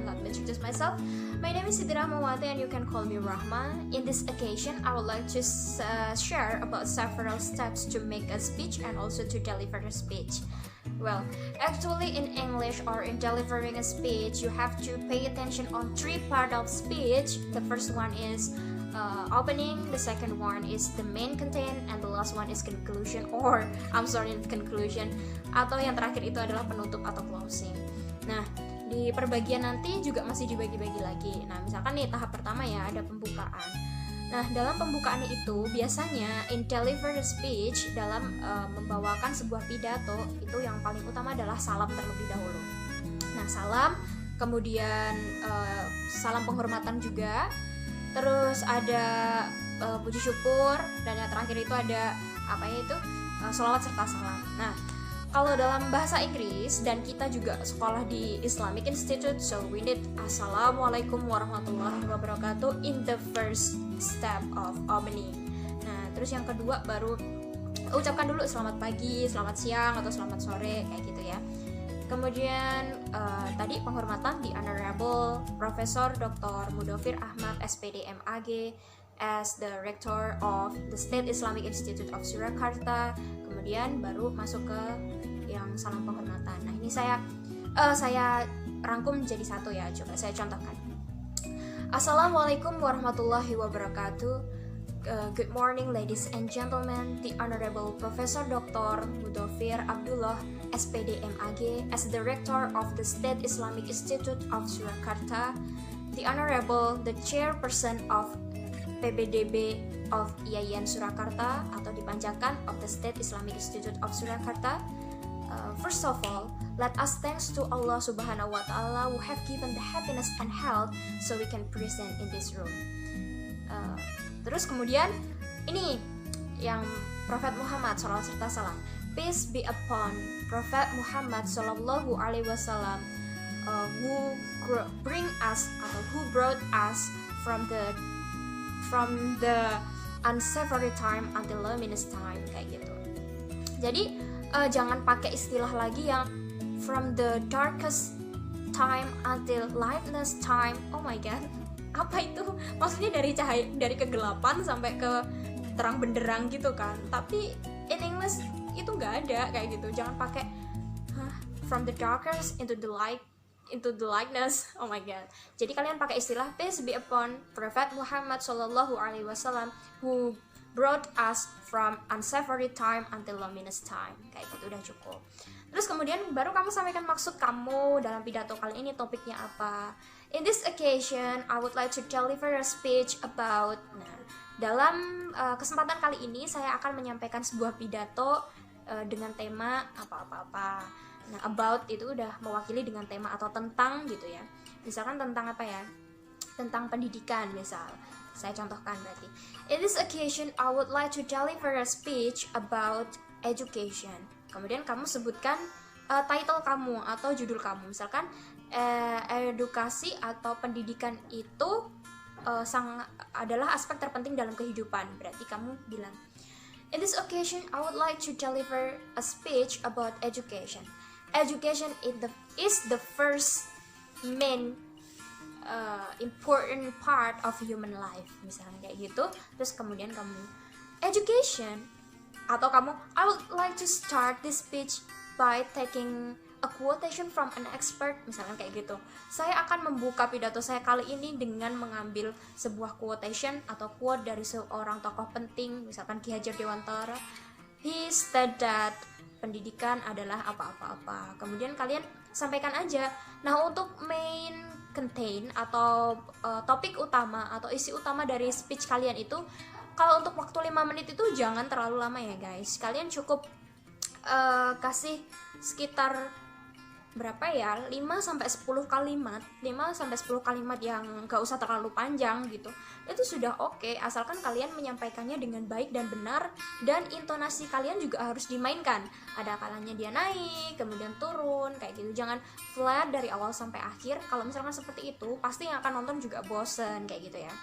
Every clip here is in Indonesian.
and let me introduce myself. My name is Siti Rahmawati and you can call me Rahma. In this occasion, I would like to share about several steps to make a speech and also to deliver a speech. Well, actually in English or in delivering a speech, you have to pay attention on three parts of speech. The first one is opening, the second one is the main content, and the last one is conclusion conclusion, atau yang terakhir itu adalah penutup atau closing. Nah, di perbagian nanti juga masih dibagi-bagi lagi. Nah, misalkan nih tahap pertama ya ada pembukaan. Nah, dalam pembukaan itu biasanya in deliver the speech, dalam membawakan sebuah pidato, itu yang paling utama adalah salam terlebih dahulu. Nah, salam, kemudian salam penghormatan juga. Terus ada puji syukur, dan yang terakhir itu ada sholawat serta salam. Nah, kalau dalam bahasa Inggris, dan kita juga sekolah di Islamic Institute, so we need Assalamualaikum warahmatullahi wabarakatuh in the first step of opening. Nah, terus yang kedua baru ucapkan dulu selamat pagi, selamat siang, atau selamat sore, kayak gitu ya. Kemudian tadi penghormatan di Honorable Profesor Dr. Mudofir Ahmad SPD MAG as the Rector of the State Islamic Institute of Surakarta. Kemudian baru masuk ke yang salam penghormatan. Nah, ini saya rangkum jadi satu ya. Coba saya contohkan. Assalamualaikum warahmatullahi wabarakatuh. Good morning ladies and gentlemen, the Honorable Professor Dr. Mudofir Abdullah SPD MAG as the Rector of the State Islamic Institute of Surakarta, the Honorable the Chairperson of PBDB of IAIN Surakarta atau dipanjangkan of the State Islamic Institute of Surakarta. First of all, let us thanks to Allah Subhanahu wa Ta'ala who have given the happiness and health so we can present in this room. Terus kemudian ini yang Prophet Muhammad SAW, peace be upon Prophet Muhammad Sallallahu Alaihi Wasallam, who bring us atau who brought us from the unsavory time until luminous time, kayak gitu. Jadi jangan pakai istilah lagi yang from the darkest time until lightless time. Oh my god, apa itu? Maksudnya dari kegelapan sampai ke terang benderang gitu kan. Tapi in English itu nggak ada kayak gitu. Jangan pakai from the darkest into the lightness. Oh my god. Jadi kalian pakai istilah peace be upon Prophet Muhammad Sallallahu Alaihi Wasallam who brought us from unsavory time until luminous time. Kayak gitu udah cukup. Terus kemudian baru kamu sampaikan maksud kamu dalam pidato kali ini, topiknya apa. In this occasion, I would like to deliver a speech about. Nah, dalam kesempatan kali ini saya akan menyampaikan sebuah pidato dengan tema apa-apa-apa. Nah, about itu udah mewakili dengan tema atau tentang gitu ya. Misalkan tentang apa ya? Tentang pendidikan misal. Saya contohkan berarti. In this occasion, I would like to deliver a speech about education. Kemudian kamu sebutkan title kamu atau judul kamu. Misalkan edukasi atau pendidikan itu adalah aspek terpenting dalam kehidupan. Berarti kamu bilang, in this occasion I would like to deliver a speech about education. Education is the first main important part of human life. Misalnya kayak gitu. Terus kemudian kamu education, atau kamu I would like to start this speech by taking a quotation from an expert, misalnya kayak gitu. Saya akan membuka pidato saya kali ini dengan mengambil sebuah quotation atau quote dari seorang tokoh penting, misalkan Ki Hajar Dewantara. He said that pendidikan adalah apa-apa-apa. Kemudian kalian sampaikan aja. Nah, untuk main contain atau topik utama atau isi utama dari speech kalian itu, kalau untuk waktu 5 menit itu jangan terlalu lama ya guys. Kalian cukup kasih sekitar berapa ya, 5-10 kalimat 5-10 kalimat yang gak usah terlalu panjang gitu. Itu sudah oke, asalkan kalian menyampaikannya dengan baik dan benar, dan intonasi kalian juga harus dimainkan. Ada kalanya dia naik, kemudian turun, kayak gitu. Jangan flat dari awal sampai akhir. Kalau misalkan seperti itu, pasti yang akan nonton juga bosen, kayak gitu ya.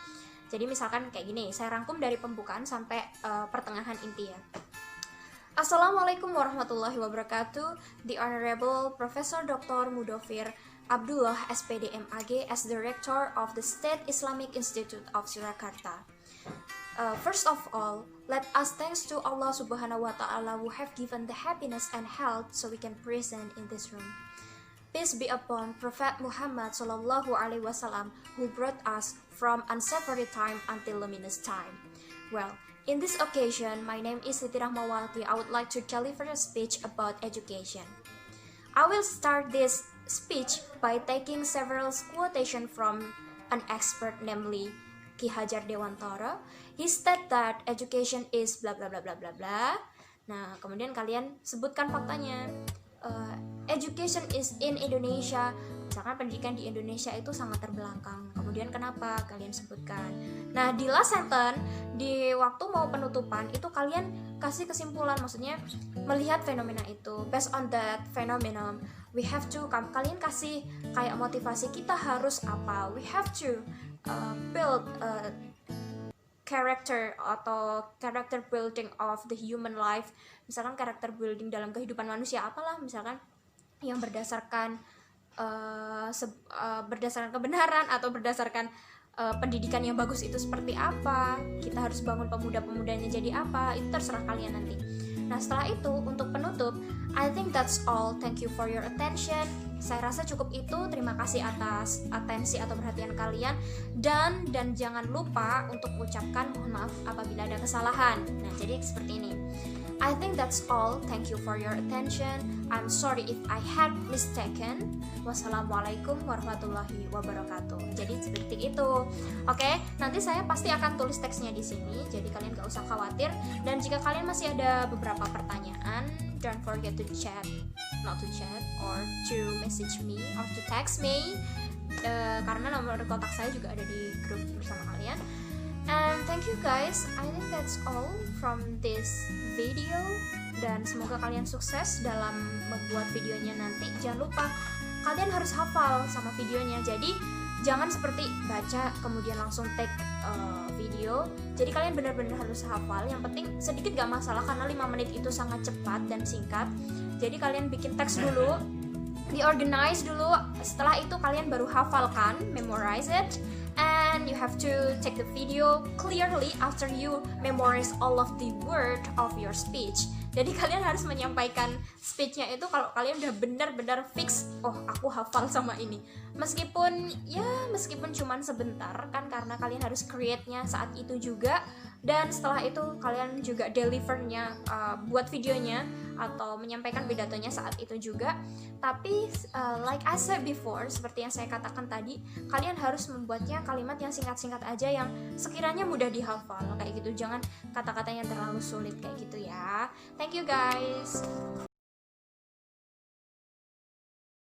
Jadi misalkan kayak gini, saya rangkum dari pembukaan sampai pertengahan inti ya. Assalamualaikum warahmatullahi wabarakatuh. The Honorable Professor Dr. Mudofir Abdullah SPD MAG as Director of the State Islamic Institute of Surakarta. First of all, let us thanks to Allah Subhanahu wa Ta'ala who have given the happiness and health so we can present in this room. Peace be upon Prophet Muhammad Sallallahu Alaihi Wasallam who brought us from unsavory time until luminous time. Well, in this occasion, my name is Siti Rahmawati. I would like to deliver a speech about education. I will start this speech by taking several quotations from an expert, namely Ki Hajar Dewantara. He said that education is bla bla bla bla bla bla. Nah, kemudian kalian sebutkan faktanya. Education is in Indonesia, misalkan pendidikan di Indonesia itu sangat terbelakang. Kemudian kenapa kalian sebutkan? Nah, di last sentence, di waktu mau penutupan itu kalian kasih kesimpulan, maksudnya melihat fenomena itu. Based on that phenomenon, we have to, kalian kasih kayak motivasi, kita harus apa? We have to build character atau character building of the human life. Misalkan character building dalam kehidupan manusia apalah, misalkan yang berdasarkan berdasarkan kebenaran atau berdasarkan pendidikan yang bagus itu seperti apa, kita harus bangun pemuda-pemudanya jadi apa, itu terserah kalian nanti. Nah, setelah itu untuk penutup, I think that's all. Thank you for your attention. Saya rasa cukup itu. Terima kasih atas atensi atau perhatian kalian, dan jangan lupa untuk ucapkan mohon maaf apabila ada kesalahan. Nah, jadi seperti ini. I think that's all. Thank you for your attention. I'm sorry if I had mistaken. Wassalamualaikum warahmatullahi wabarakatuh. Jadi seperti itu. Oke, nanti saya pasti akan tulis teksnya di sini. Jadi kalian gak usah khawatir. Dan jika kalian masih ada beberapa pertanyaan, don't forget to chat, not to chat, or to message me or to text me. Karena nomor kontak saya juga ada di grup bersama kalian. And thank you guys. I think that's all from this video. Dan semoga kalian sukses dalam membuat videonya nanti. Jangan lupa kalian harus hafal sama videonya. Jadi jangan seperti baca kemudian langsung take video. Jadi kalian benar-benar harus hafal. Yang penting sedikit gak masalah karena 5 menit itu sangat cepat dan singkat. Jadi kalian bikin teks dulu, diorganize dulu. Setelah itu kalian baru hafalkan, memorize it. And you have to take the video clearly after you memorize all of the word of your speech. Jadi kalian harus menyampaikan speechnya itu kalau kalian udah benar-benar fix, oh aku hafal sama ini. Meskipun cuman sebentar kan, karena kalian harus create-nya saat itu juga. Dan setelah itu kalian juga deliver-nya, buat videonya atau menyampaikan pidatonya saat itu juga. Tapi like I said before, seperti yang saya katakan tadi, kalian harus membuatnya kalimat yang singkat-singkat aja yang sekiranya mudah dihafal kayak gitu. Jangan kata-katanya terlalu sulit kayak gitu ya. Thank you guys.